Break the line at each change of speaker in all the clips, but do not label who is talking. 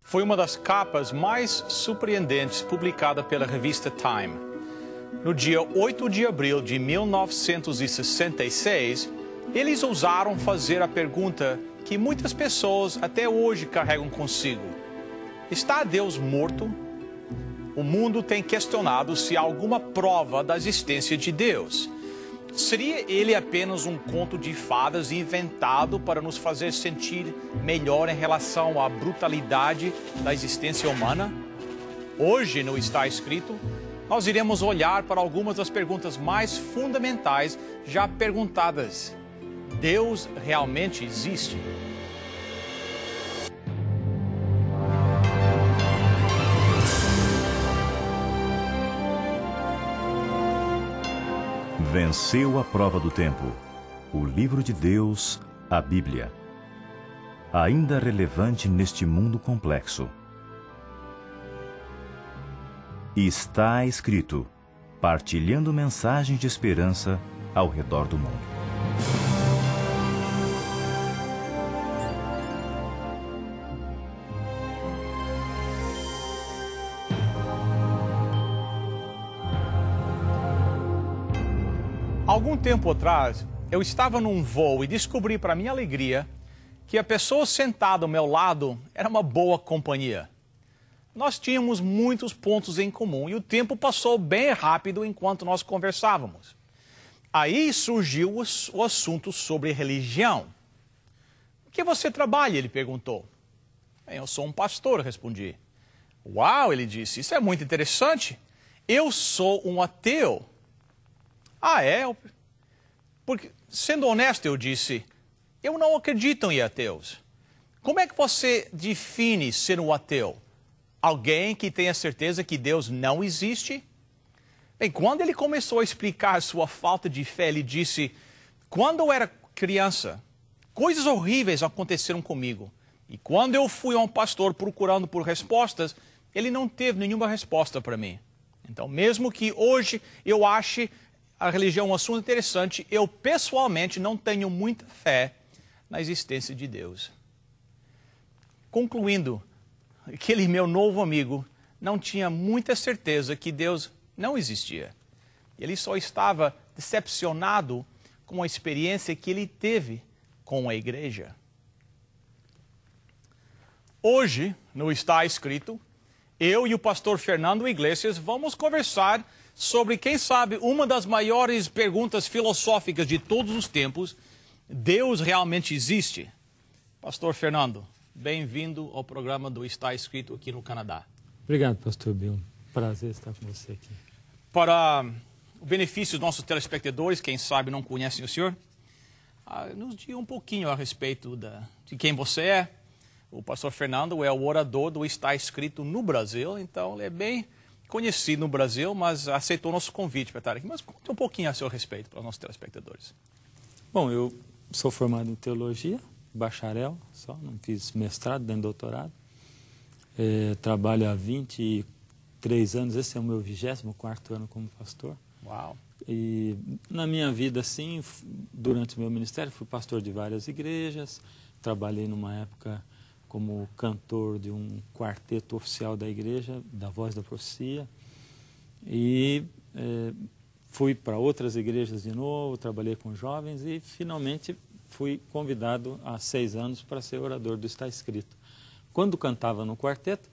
foi uma das capas mais surpreendentes publicada pela revista Time. No dia 8 de abril de 1966, eles ousaram fazer a pergunta que muitas pessoas até hoje carregam consigo: está Deus morto? O mundo tem questionado se há alguma prova da existência de Deus. Seria ele apenas um conto de fadas inventado para nos fazer sentir melhor em relação à brutalidade da existência humana? Hoje, no Está Escrito, nós iremos olhar para algumas das perguntas mais fundamentais já perguntadas. Deus realmente existe?
Venceu a prova do tempo. O livro de Deus, a Bíblia. Ainda relevante neste mundo complexo. Está escrito, partilhando mensagens de esperança ao redor do mundo.
Algum tempo atrás, eu estava num voo e descobri, para minha alegria, que a pessoa sentada ao meu lado era uma boa companhia. Nós tínhamos muitos pontos em comum e o tempo passou bem rápido enquanto nós conversávamos. Aí surgiu o assunto sobre religião. "O que você trabalha?" ele perguntou. "Eu sou um pastor", respondi. "Uau", ele disse, "isso é muito interessante. Eu sou um ateu." "Ah, é?" Porque, sendo honesto, eu disse, "eu não acredito em ateus." "Como é que você define ser um ateu? Alguém que tenha certeza que Deus não existe?" Bem, quando ele começou a explicar sua falta de fé, ele disse, "Quando eu era criança, coisas horríveis aconteceram comigo. E quando eu fui a um pastor procurando por respostas, ele não teve nenhuma resposta para mim. Então, mesmo que hoje eu ache a religião um assunto interessante, eu pessoalmente não tenho muita fé na existência de Deus." Concluindo, aquele meu novo amigo não tinha muita certeza que Deus não existia. Ele só estava decepcionado com a experiência que ele teve com a igreja. Hoje, no Está Escrito, eu e o pastor Fernando Iglesias vamos conversar sobre, quem sabe, uma das maiores perguntas filosóficas de todos os tempos: Deus realmente existe? Pastor Fernando, bem-vindo ao programa do Está Escrito aqui no Canadá.
Obrigado, pastor Bill. Prazer estar com você aqui.
Para o benefício dos nossos telespectadores, quem sabe não conhecem o senhor, nos diga um pouquinho a respeito de quem você é. O pastor Fernando é o orador do Está Escrito no Brasil, então ele é bem conhecido no Brasil, mas aceitou nosso convite para estar aqui. Mas conte um pouquinho a seu respeito para os nossos telespectadores.
Bom, eu sou formado em teologia, bacharel só, não fiz mestrado nem doutorado. Trabalho há 23 anos, esse é o meu 24º ano como pastor.
Uau!
E na minha vida, assim, durante o meu ministério, fui pastor de várias igrejas, trabalhei numa época como cantor de um quarteto oficial da igreja, da Voz da Profecia, e fui para outras igrejas de novo, trabalhei com jovens e finalmente fui convidado há 6 anos para ser orador do Está Escrito. Quando cantava no quarteto,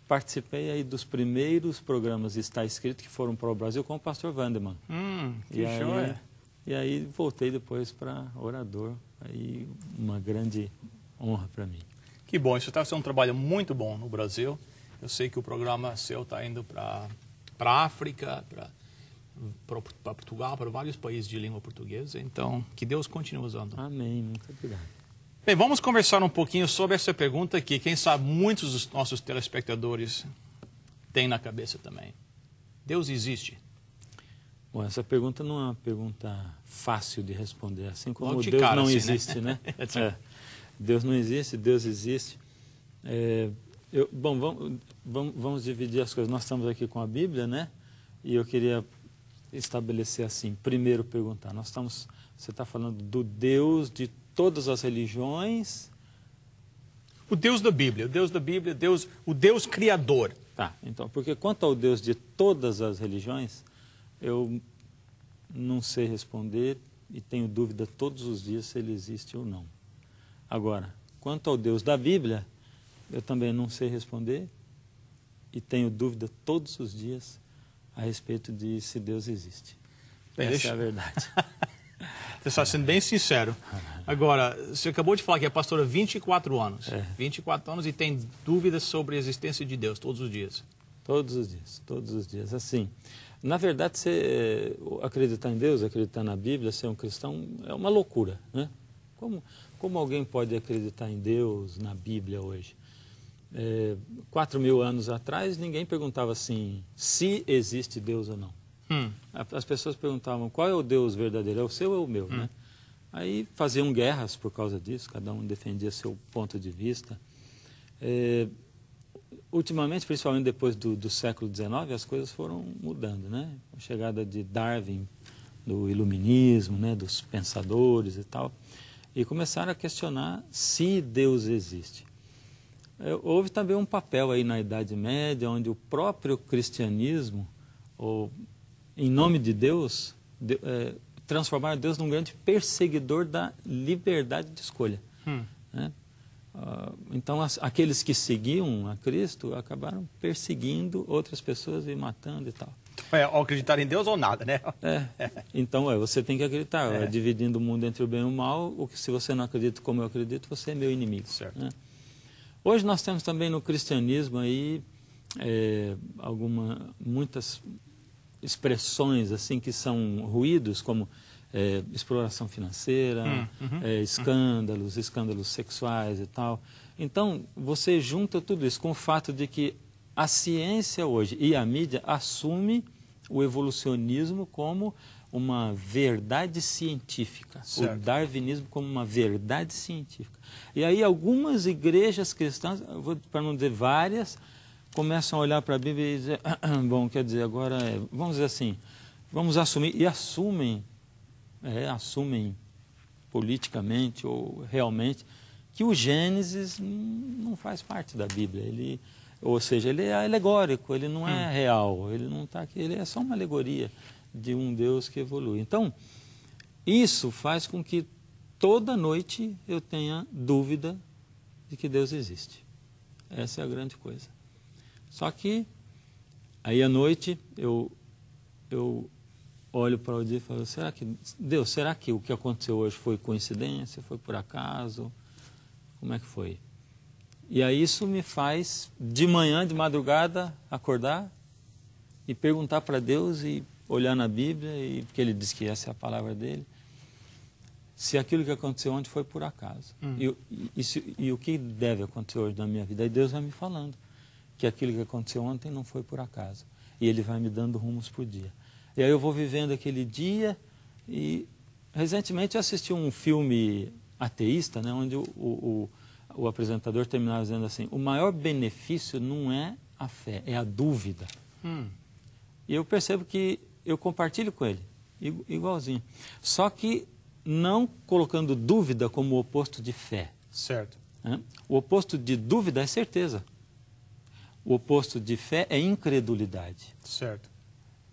participei aí dos primeiros programas Está Escrito que foram para o Brasil com o pastor Wanderman.
Que joia!
E aí voltei depois para orador, aí uma grande honra para mim.
Que bom, isso está sendo um trabalho muito bom no Brasil. Eu sei que o programa seu está indo para a África, para Portugal, para vários países de língua portuguesa. Então, que Deus continue usando.
Amém, muito obrigado.
Bem, vamos conversar um pouquinho sobre essa pergunta que, quem sabe, muitos dos nossos telespectadores têm na cabeça também. Deus existe?
Bom, essa pergunta não é uma pergunta fácil de responder, assim como
Logo de
Deus
cara,
não
assim,
existe, né? Deus não existe, Deus existe. Vamos dividir as coisas. Nós estamos aqui com a Bíblia, né? E eu queria estabelecer assim, primeiro perguntar, você está falando do Deus de todas as religiões
O Deus da Bíblia, o Deus criador.
Tá, então, porque quanto ao Deus de todas as religiões, eu não sei responder e tenho dúvida todos os dias se ele existe ou não. Agora, quanto ao Deus da Bíblia, eu também não sei responder e tenho dúvida todos os dias a respeito de se Deus existe. Essa é a verdade.
Você está sendo bem sincero. Agora, você acabou de falar que é pastor há 24 anos. 24 anos e tem dúvidas sobre a existência de Deus todos os dias.
Todos os dias, todos os dias. Assim, na verdade, você acreditar em Deus, acreditar na Bíblia, ser um cristão, é uma loucura, né? Como alguém pode acreditar em Deus, na Bíblia hoje? 4.000 anos atrás, ninguém perguntava assim, se existe Deus ou não. As pessoas perguntavam, qual é o Deus verdadeiro? É o seu ou é o meu, né? Aí faziam guerras por causa disso, cada um defendia seu ponto de vista. Ultimamente, principalmente depois do século XIX, as coisas foram mudando, né? A chegada de Darwin, do iluminismo, né? Dos pensadores e tal, e começaram a questionar se Deus existe. Houve também um papel aí na Idade Média, onde o próprio cristianismo, em nome de Deus, transformaram Deus num grande perseguidor da liberdade de escolha. Né? Então, aqueles que seguiam a Cristo acabaram perseguindo outras pessoas e matando e tal.
Ou acreditar em Deus ou nada, né?
Então, você tem que acreditar. Dividindo o mundo entre o bem e o mal, se você não acredita como eu acredito, você é meu inimigo.
Certo.
Né? Hoje nós temos também no cristianismo aí muitas expressões assim que são ruídos, como exploração financeira, escândalos sexuais e tal. Então, você junta tudo isso com o fato de que a ciência hoje e a mídia assume o evolucionismo como uma verdade científica, certo. O darwinismo como uma verdade científica. E aí algumas igrejas cristãs, para não dizer várias, começam a olhar para a Bíblia e dizer, bom, quer dizer, agora, vamos dizer assim, vamos assumir, e assumem politicamente ou realmente, que o Gênesis não faz parte da Bíblia, ou seja, ele é alegórico, ele não é real, ele não está aqui, ele é só uma alegoria de um Deus que evolui. Então, isso faz com que toda noite eu tenha dúvida de que Deus existe. Essa é a grande coisa. Só que, aí à noite, eu olho para o dia e falo, será que o que aconteceu hoje foi coincidência, foi por acaso? Como é que foi? E aí isso me faz, de manhã, de madrugada, acordar e perguntar para Deus e olhar na Bíblia, porque ele diz que essa é a palavra dele, se aquilo que aconteceu ontem foi por acaso. E o que deve acontecer hoje na minha vida? Aí Deus vai me falando que aquilo que aconteceu ontem não foi por acaso. E ele vai me dando rumos por dia. E aí eu vou vivendo aquele dia e, recentemente, eu assisti um filme ateísta, né, onde o apresentador terminava dizendo assim, o maior benefício não é a fé, é a dúvida. E eu percebo que eu compartilho com ele, igualzinho. Só que não colocando dúvida como o oposto de fé.
Certo.
Né? O oposto de dúvida é certeza. O oposto de fé é incredulidade.
Certo.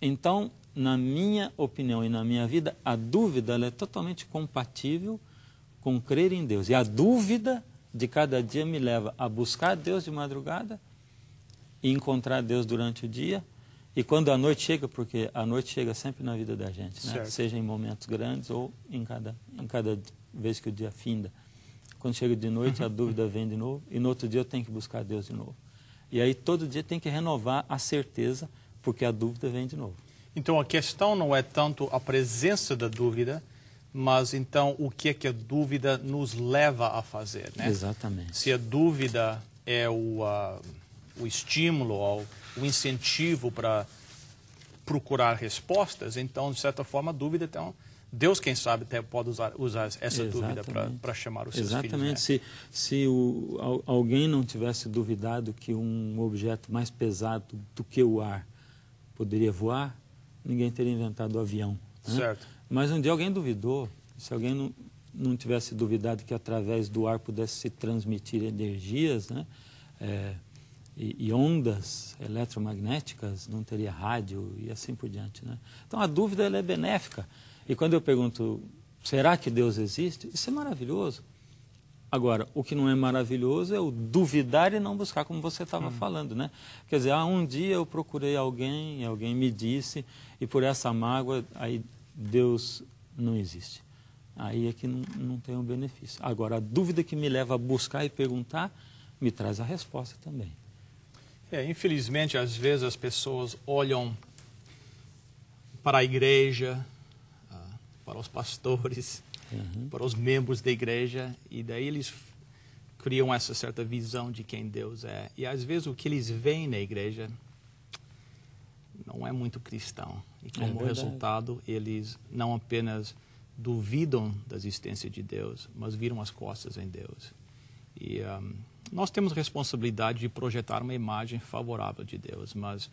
Então, na minha opinião e na minha vida, a dúvida ela é totalmente compatível com crer em Deus. E a dúvida de cada dia me leva a buscar Deus de madrugada e encontrar Deus durante o dia. E quando a noite chega, porque a noite chega sempre na vida da gente, né? Seja em momentos grandes ou em cada vez que o dia finda. Quando chega de noite, a dúvida vem de novo e no outro dia eu tenho que buscar Deus de novo. E aí todo dia tem que renovar a certeza, porque a dúvida vem de novo.
Então a questão não é tanto a presença da dúvida, mas então o que é que a dúvida nos leva a fazer, né?
Exatamente.
Se a dúvida é o estímulo, ou o incentivo para procurar respostas, então, de certa forma, a dúvida, então, Deus, quem sabe, até pode usar essa dúvida para chamar os seus filhos.
Exatamente.
Né?
Se alguém não tivesse duvidado que um objeto mais pesado do que o ar poderia voar, ninguém teria inventado o avião. Né?
Certo.
Mas um dia alguém duvidou, se alguém não tivesse duvidado que através do ar pudesse se transmitir energias, né? E ondas eletromagnéticas, não teria rádio e assim por diante, né? Então a dúvida ela é benéfica. E quando eu pergunto, será que Deus existe? Isso é maravilhoso. Agora, o que não é maravilhoso é o duvidar e não buscar, como você estava falando, né? Quer dizer, um dia eu procurei alguém, alguém me disse, e por essa mágoa, aí Deus não existe. Aí é que não tem um benefício. Agora, a dúvida que me leva a buscar e perguntar, me traz a resposta também.
Infelizmente, às vezes as pessoas olham para a igreja, para os pastores, para os membros da igreja, e daí eles criam essa certa visão de quem Deus é. E às vezes o que eles veem na igreja não é muito cristão. E como resultado, eles não apenas duvidam da existência de Deus, mas viram as costas em Deus. E nós temos responsabilidade de projetar uma imagem favorável de Deus, mas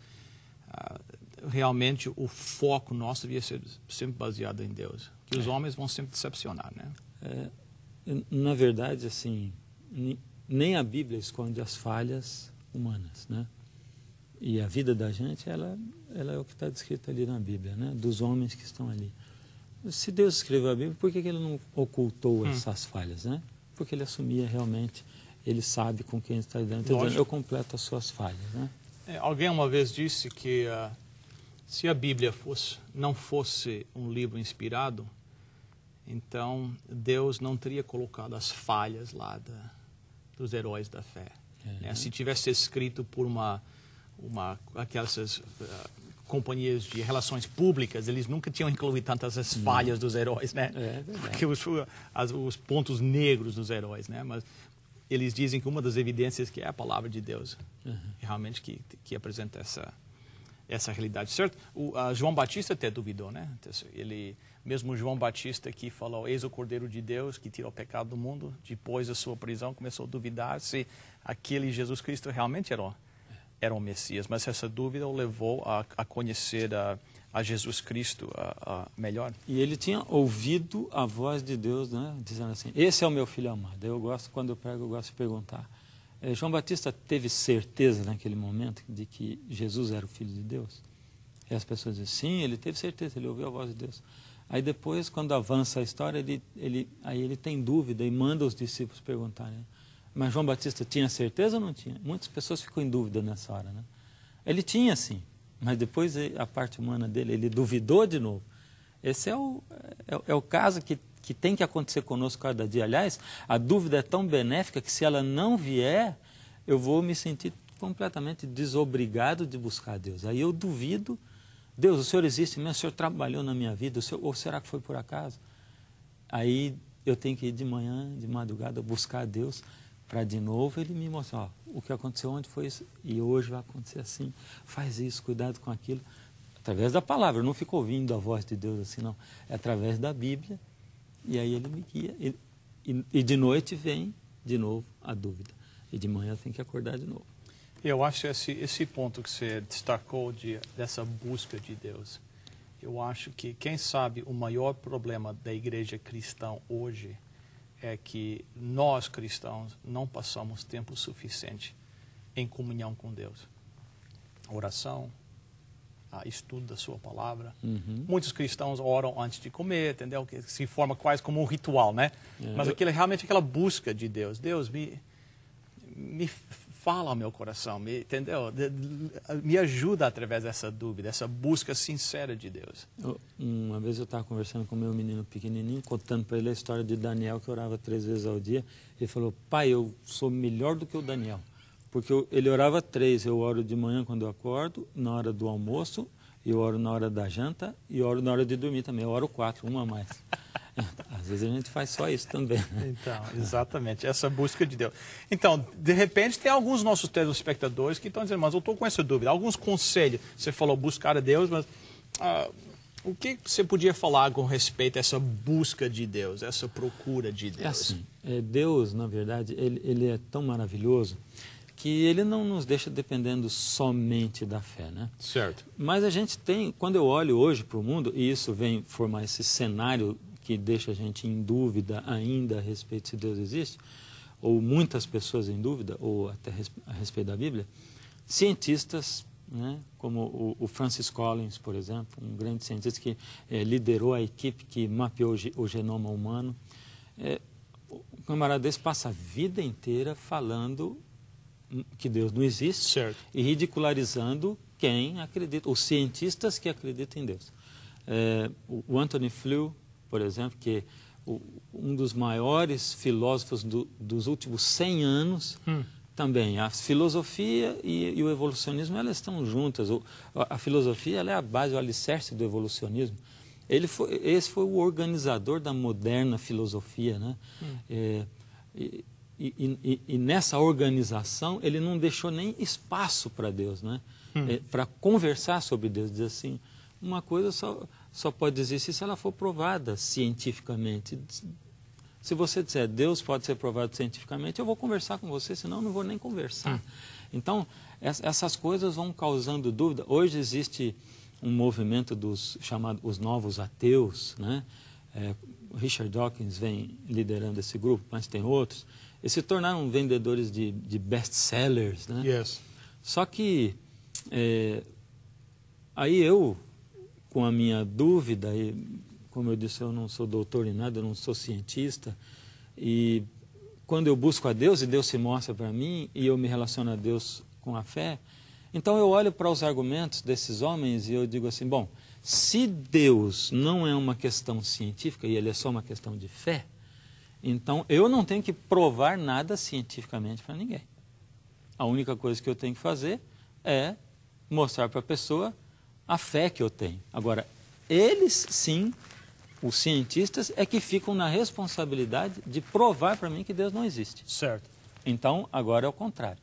realmente o foco nosso devia ser sempre baseado em Deus, que os homens vão sempre decepcionar, né?
Na verdade, assim, nem a Bíblia esconde as falhas humanas, né? E a vida da gente, ela é o que está descrito ali na Bíblia, né? Dos homens que estão ali. Se Deus escreveu a Bíblia, por que ele não ocultou essas falhas, né? Porque ele assumia realmente, ele sabe com quem está lidando. Então, eu completo as suas falhas, né?
Alguém uma vez disse que se a Bíblia não fosse um livro inspirado, então Deus não teria colocado as falhas lá dos heróis da fé. Né? Se tivesse escrito por aquelas companhias de relações públicas, eles nunca tinham incluído tantas as falhas dos heróis, né? Porque os pontos negros dos heróis, né? Mas eles dizem que uma das evidências que é a palavra de Deus, realmente que apresenta essa realidade, certo? João Batista até duvidou, né? Mesmo João Batista que falou, eis o Cordeiro de Deus que tira o pecado do mundo, depois da sua prisão começou a duvidar se aquele Jesus Cristo realmente era o Messias, mas essa dúvida o levou a conhecer a Jesus Cristo melhor.
E ele tinha ouvido a voz de Deus, né, dizendo assim, esse é o meu filho amado. Quando eu prego, eu gosto de perguntar. João Batista teve certeza naquele momento de que Jesus era o Filho de Deus? E as pessoas dizem, sim, ele teve certeza, ele ouviu a voz de Deus. Aí depois, quando avança a história, ele tem dúvida e manda os discípulos perguntarem. Mas João Batista tinha certeza ou não tinha? Muitas pessoas ficam em dúvida nessa hora, né? Ele tinha, sim, mas depois a parte humana dele, ele duvidou de novo. Esse é o caso que tem que acontecer conosco cada dia. Aliás, a dúvida é tão benéfica que se ela não vier, eu vou me sentir completamente desobrigado de buscar Deus. Aí eu duvido, Deus, o Senhor existe mesmo? O Senhor trabalhou na minha vida? Ou será que foi por acaso? Aí eu tenho que ir de manhã, de madrugada, buscar Deus, para de novo ele me mostrar, o que aconteceu ontem foi isso, e hoje vai acontecer assim, faz isso, cuidado com aquilo, através da palavra, eu não fico ouvindo a voz de Deus assim, não, é através da Bíblia, e aí ele me guia, e de noite vem de novo a dúvida, e de manhã eu tenho que acordar de novo.
Eu acho esse ponto que você destacou dessa busca de Deus, eu acho que, quem sabe, o maior problema da igreja cristã hoje é que nós, cristãos, não passamos tempo suficiente em comunhão com Deus. Oração, estudo da sua palavra. Muitos cristãos oram antes de comer, entendeu? Que se forma quase como um ritual, né? Mas realmente aquela busca de Deus. Deus, me fala ao meu coração, entendeu? Me ajuda através dessa dúvida, essa busca sincera de Deus.
Uma vez eu estava conversando com meu menino pequenininho, contando para ele a história de Daniel, que orava 3 vezes ao dia. Ele falou, pai, eu sou melhor do que o Daniel. Porque ele orava 3, eu oro de manhã quando eu acordo, na hora do almoço, eu oro na hora da janta e oro na hora de dormir também. Eu oro 4, uma a mais. Às vezes a gente faz só isso também.
Então, exatamente, essa busca de Deus. Então, de repente, tem alguns nossos telespectadores que estão dizendo, mas eu estou com essa dúvida. Alguns conselhos, você falou buscar a Deus, mas o que você podia falar com respeito a essa busca de Deus, essa procura de Deus?
É assim, Deus, na verdade, ele é tão maravilhoso que ele não nos deixa dependendo somente da fé, né?
Certo.
Mas a gente tem, quando eu olho hoje para o mundo, e isso vem formar esse cenário que deixa a gente em dúvida ainda a respeito se Deus existe, ou muitas pessoas em dúvida, ou até a respeito da Bíblia, cientistas, né, como o Francis Collins, por exemplo, um grande cientista que liderou a equipe que mapeou o genoma humano. O camarada desse passa a vida inteira falando que Deus não existe,
certo,
e ridicularizando quem acredita, os cientistas que acreditam em Deus. O Anthony Flew, por exemplo, que é um dos maiores filósofos dos últimos 100 anos, também. A filosofia e o evolucionismo, elas estão juntas. A filosofia, ela é a base, o alicerce do evolucionismo. Esse foi o organizador da moderna filosofia, né? E nessa organização, ele não deixou nem espaço para Deus, né? Para conversar sobre Deus. Diz assim, uma coisa só pode existir se ela for provada cientificamente. Se você disser, Deus pode ser provado cientificamente, eu vou conversar com você, senão eu não vou nem conversar. Então, essas coisas vão causando dúvida. Hoje existe um movimento chamado os novos ateus, né? Richard Dawkins vem liderando esse grupo, mas tem outros. Eles se tornaram vendedores de best-sellers, né?
Yes.
Só que aí eu, com a minha dúvida, e como eu disse, eu não sou doutor em nada, eu não sou cientista, e quando eu busco a Deus e Deus se mostra para mim e eu me relaciono a Deus com a fé, então eu olho para os argumentos desses homens e eu digo assim, bom, se Deus não é uma questão científica e ele é só uma questão de fé, então eu não tenho que provar nada cientificamente para ninguém. A única coisa que eu tenho que fazer é mostrar para a pessoa a fé que eu tenho. Agora, eles sim, os cientistas, é que ficam na responsabilidade de provar para mim que Deus não existe.
Certo.
Então, agora é o contrário.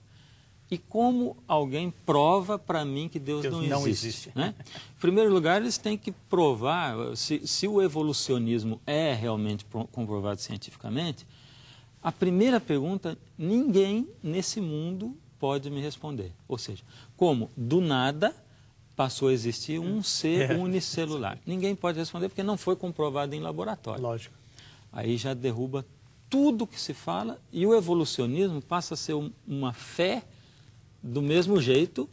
E como alguém prova para mim que Deus não existe? Né? Em primeiro lugar, eles têm que provar, se o evolucionismo é realmente comprovado cientificamente, a primeira pergunta, ninguém nesse mundo pode me responder. Ou seja, como do nada passou a existir um ser unicelular. Ninguém pode responder porque não foi comprovado em laboratório.
Lógico.
Aí já derruba tudo que se fala e o evolucionismo passa a ser uma fé do mesmo jeito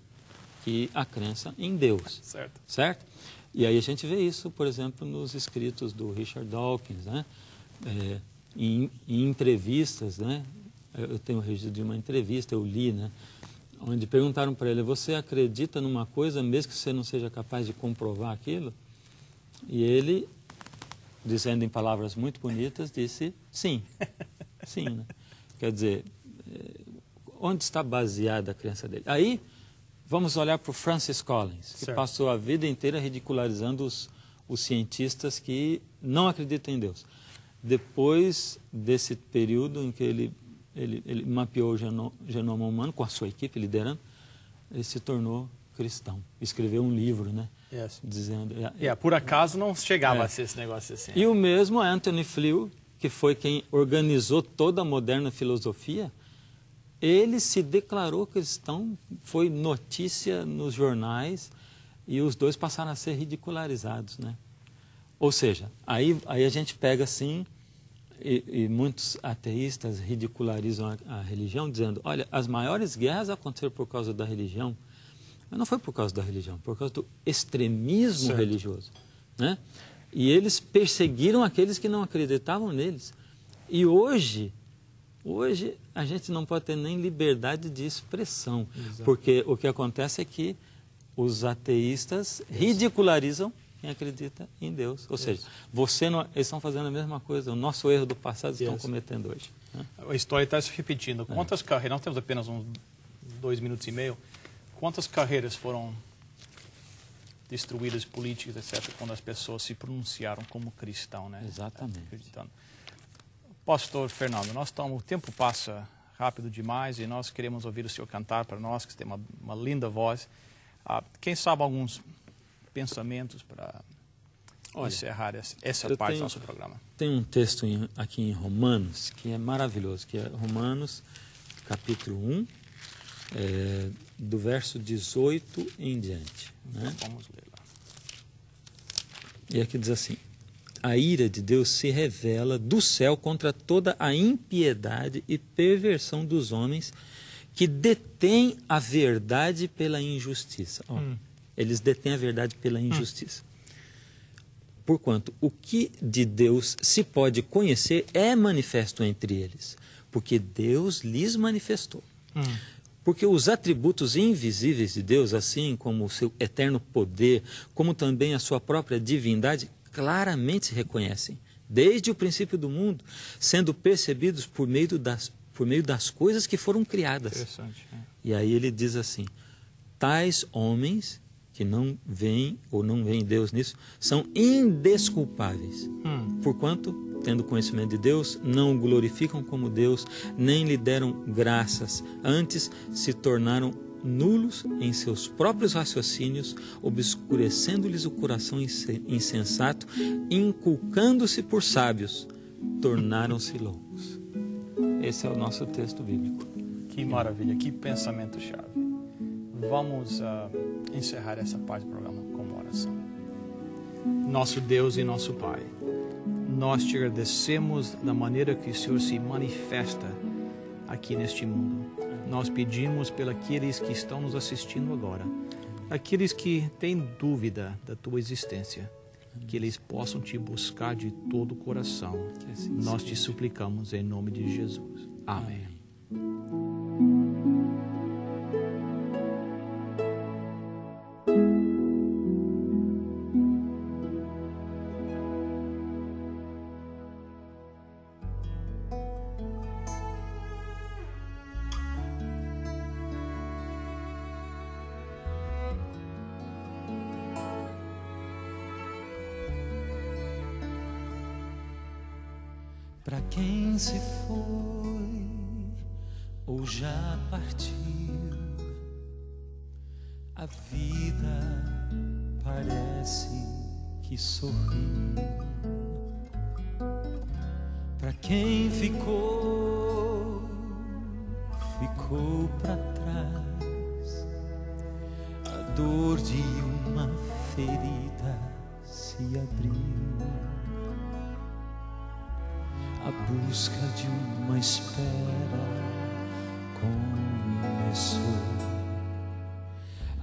que a crença em Deus.
Certo.
Certo? E aí a gente vê isso, por exemplo, nos escritos do Richard Dawkins, né? Em entrevistas, né? Eu tenho o registro de uma entrevista, eu li, né? Onde perguntaram para ele, você acredita numa coisa mesmo que você não seja capaz de comprovar aquilo? E ele, dizendo em palavras muito bonitas, disse sim. Sim, né? Quer dizer, onde está baseada a crença dele? Aí, vamos olhar para o Francis Collins, que passou a vida inteira ridicularizando os cientistas que não acreditam em Deus. Depois desse período em que ele mapeou o genoma humano com a sua equipe liderando, ele se tornou cristão. Escreveu um livro, né?
Yes.
Dizendo...
por acaso não chegava a ser esse negócio assim.
E o mesmo Anthony Flew, que foi quem organizou toda a moderna filosofia, ele se declarou cristão, foi notícia nos jornais e os dois passaram a ser ridicularizados, né? Ou seja, aí a gente pega assim... E muitos ateístas ridicularizam a religião, dizendo, olha, as maiores guerras aconteceram por causa da religião, mas não foi por causa da religião, por causa do extremismo religioso, né? E eles perseguiram aqueles que não acreditavam neles. E hoje a gente não pode ter nem liberdade de expressão, porque o que acontece é que os ateístas ridicularizam quem acredita em Deus. Ou seja, eles estão fazendo a mesma coisa. O nosso erro do passado estão cometendo hoje. Né?
A história está se repetindo. Quantas carreiras, nós temos apenas uns 2 minutos e meio, quantas carreiras foram destruídas, políticas, etc., quando as pessoas se pronunciaram como cristão, né?
Exatamente.
Acreditando. Pastor Fernando, o tempo passa rápido demais e nós queremos ouvir o senhor cantar para nós, que tem uma linda voz. Quem sabe alguns pensamentos para encerrar essa parte do nosso programa.
Tem um texto aqui em Romanos que é maravilhoso, que é Romanos, capítulo 1, do verso 18 em diante. Né?
Vamos ler lá.
E aqui diz assim, a ira de Deus se revela do céu contra toda a impiedade e perversão dos homens que detêm a verdade pela injustiça. Eles detêm a verdade pela injustiça. Porquanto, o que de Deus se pode conhecer é manifesto entre eles, porque Deus lhes manifestou. Porque os atributos invisíveis de Deus, assim como o seu eterno poder, como também a sua própria divindade, claramente se reconhecem, desde o princípio do mundo, sendo percebidos por meio das coisas que foram criadas.
Interessante.
E aí ele diz assim, tais homens que não veem ou não veem Deus nisso, são indesculpáveis. Porquanto, tendo conhecimento de Deus, não o glorificam como Deus, nem lhe deram graças, antes se tornaram nulos em seus próprios raciocínios, obscurecendo-lhes o coração insensato, inculcando-se por sábios, tornaram-se loucos. Esse é o nosso texto bíblico.
Que maravilha, que pensamento-chave. Vamos encerrar essa parte do programa com uma oração. Nosso Deus e nosso Pai, nós te agradecemos da maneira que o Senhor se manifesta aqui neste mundo. Nós pedimos pelos que estão nos assistindo agora, aqueles que têm dúvida da tua existência, que eles possam te buscar de todo o coração. Nós te suplicamos em nome de Jesus. Amém.
Para quem se foi ou já partiu, a vida parece que sorriu. Para quem ficou para trás, a dor de uma ferida se abriu. A busca de uma espera começou.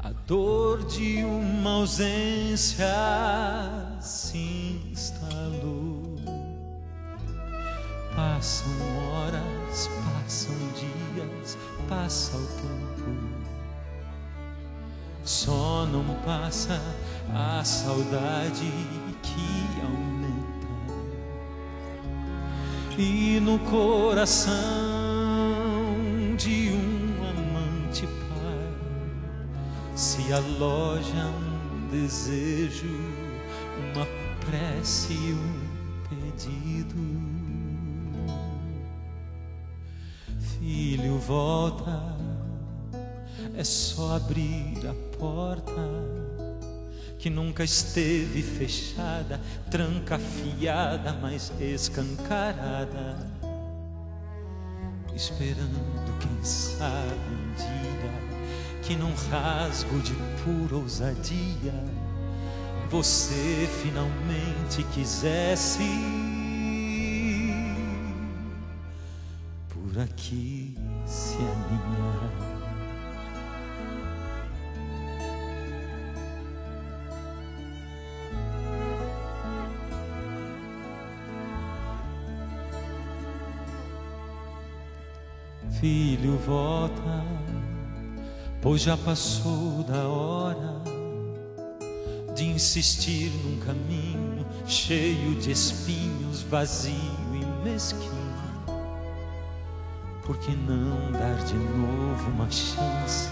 A dor de uma ausência se instalou. Passam horas, passam dias, passa o tempo. Só não passa a saudade que aumenta. E no coração de um amante pai se aloja um desejo, uma prece e um pedido. Filho, volta, é só abrir a porta que nunca esteve fechada, trancafiada, mas escancarada, esperando, quem sabe, um dia que num rasgo de pura ousadia você finalmente quisesse por aqui se alinhar. Filho, volta, pois já passou da hora de insistir num caminho cheio de espinhos, vazio e mesquinho. Por que não dar de novo uma chance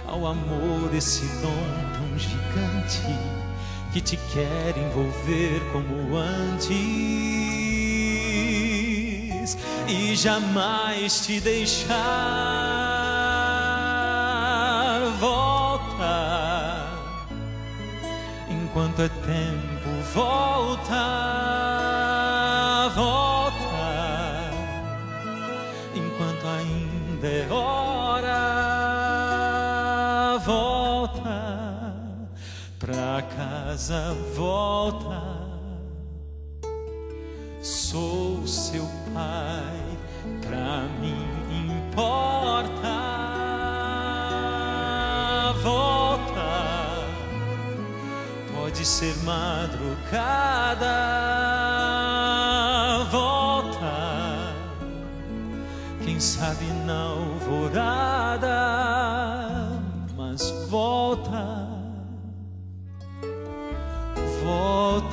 ao amor, esse dom tão gigante que te quer envolver como antes e jamais te deixar? Volta, enquanto é tempo, volta, volta, enquanto ainda é hora, volta pra casa, volta, sou seu pai, pra mim importa. Volta, pode ser madrugada. Volta, quem sabe na alvorada, mas volta, volta,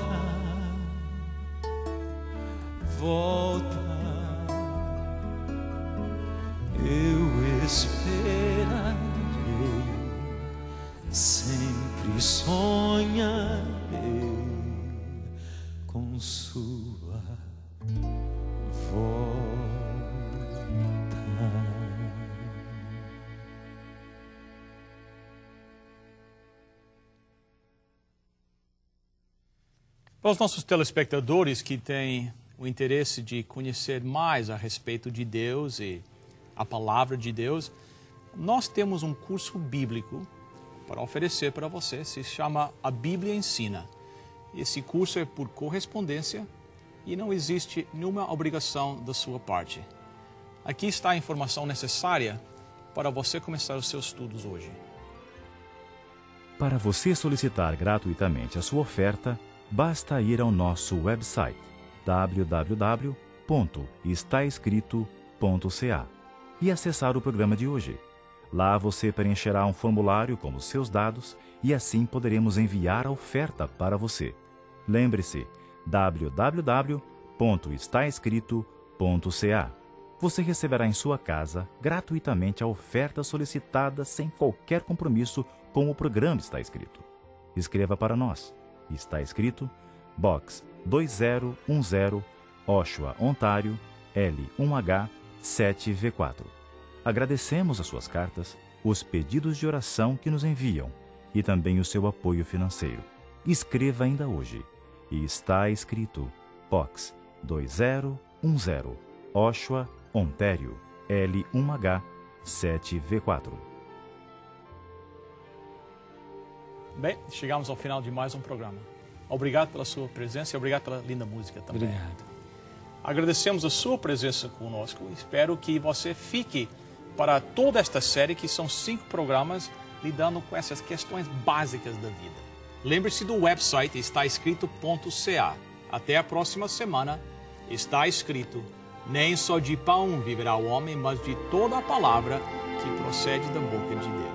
volta. Eu esperarei, sempre sonharei com sua volta.
Para os nossos telespectadores que têm o interesse de conhecer mais a respeito de Deus e a palavra de Deus, nós temos um curso bíblico para oferecer para você, se chama A Bíblia Ensina. Esse curso é por correspondência e não existe nenhuma obrigação da sua parte. Aqui está a informação necessária para você começar os seus estudos hoje.
Para você solicitar gratuitamente a sua oferta, basta ir ao nosso website www.estaescrito.ca e acessar o programa de hoje. Lá você preencherá um formulário com os seus dados e assim poderemos enviar a oferta para você. Lembre-se, www.estaescrito.ca. Você receberá em sua casa gratuitamente a oferta solicitada sem qualquer compromisso com o programa Está Escrito. Escreva para nós. Está Escrito, Box 2010, Oshawa, Ontário, L1H 7V4. Agradecemos as suas cartas, os pedidos de oração que nos enviam e também o seu apoio financeiro. Escreva ainda hoje. E Está Escrito, Box 2010, Oshawa, Ontário, L1H 7V4.
Bem, chegamos ao final de mais um programa. Obrigado pela sua presença e obrigado pela linda música também.
Obrigado.
Agradecemos a sua presença conosco. Espero que você fique para toda esta série, que são 5 programas lidando com essas questões básicas da vida. Lembre-se do website estaescrito.ca. Até a próxima semana. Está escrito: nem só de pão viverá o homem, mas de toda a palavra que procede da boca de Deus.